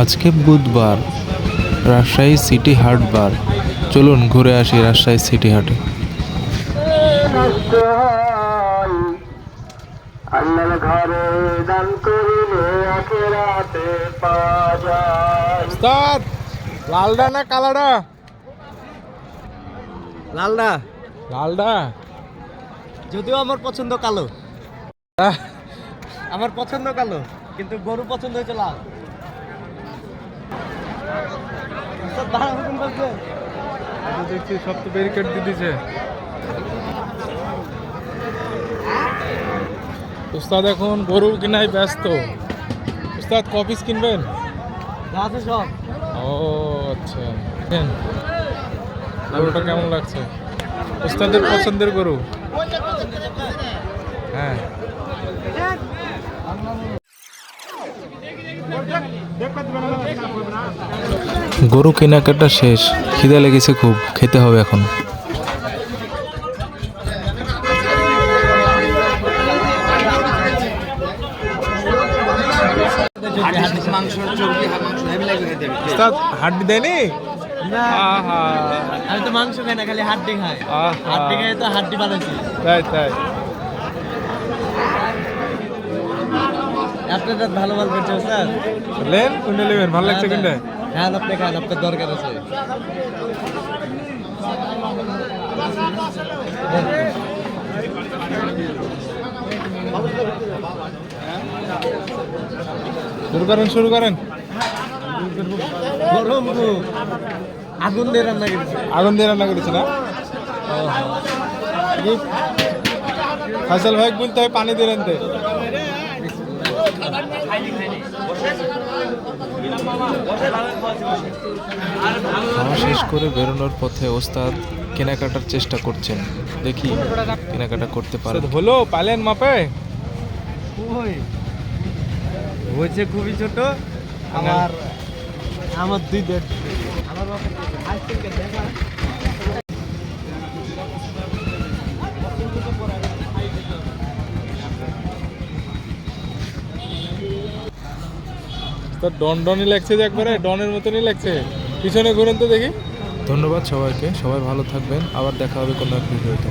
আজকে বুধবার, রাজশাহী সিটি হাট বার। চলুন ঘুরে আসি রাজশাহী সিটি হাটে। আল্লাহর ঘরে দান করিলে আখিরাতে পাওয়া যায়। উস্তাদ, লালডা না কালাডা? লালডা। লালডা। যদিও আমার পছন্দ কালো, আহ, আমার পছন্দ কালো, কিন্তু গরু পছন্দ হয়েছে লাল। উস্তাদ, ভাড়া কত বলছে? আজকে দেখছি সব তো ব্যারিকেড দিয়ে দিছে। উস্তাদ এখন গরু কিনাই ব্যস্ত। উস্তাদ কপিস কিনবেন? যা আছে সব। ও আচ্ছা, কেন গরুটা কেমন লাগছে? উস্তাদের পছন্দের গরু। হ্যাঁ, গরু কেনাকাটা শেষ, খিদে লেগেছে খুব, খেতে হবে এখন। উস্তাদ হাড্ডি দেয়নি? না, আহা, আমি তো মাংস খাই না, খালি হাড্ডি খাই। আহা। হাড্ডি খাই তো হাড্ডি বানাইছি। তাই তাই। আপনাদের ভালো ভালো করছে স্যার। লেন কোনটা নেবেন? ভালো লাগছে কোনটা? হ্যাঁ, আপনি খান, আপনার দরকার আছে। শুরু করেন শুরু করেন। গরম খুব, আগুন দিয়ে রান্না করেছে। আগুন দিয়ে রান্না করেছে না? ফাইসাল ভাই বলতে হয় পানি দিয়ে রানতে। খাওয়া শেষ করে বেরোনোর পথে ওস্তাদ কেনাকাটার চেষ্টা করছেন। দেখি কেনাকাটা করতে পারে। হলো পালেন মাপে? হয়েছে খুবই ছোট। আমার আমার 2.5 আমার তো ডন ডনই লাগছে যে, একবারে ডনের মতনই লাগছে। পিছনে ঘুরেন তো দেখি। ধন্যবাদ সবাইকে, সবাই ভালো থাকবেন, আবার দেখা হবে কোনো এক ভিডিওতে।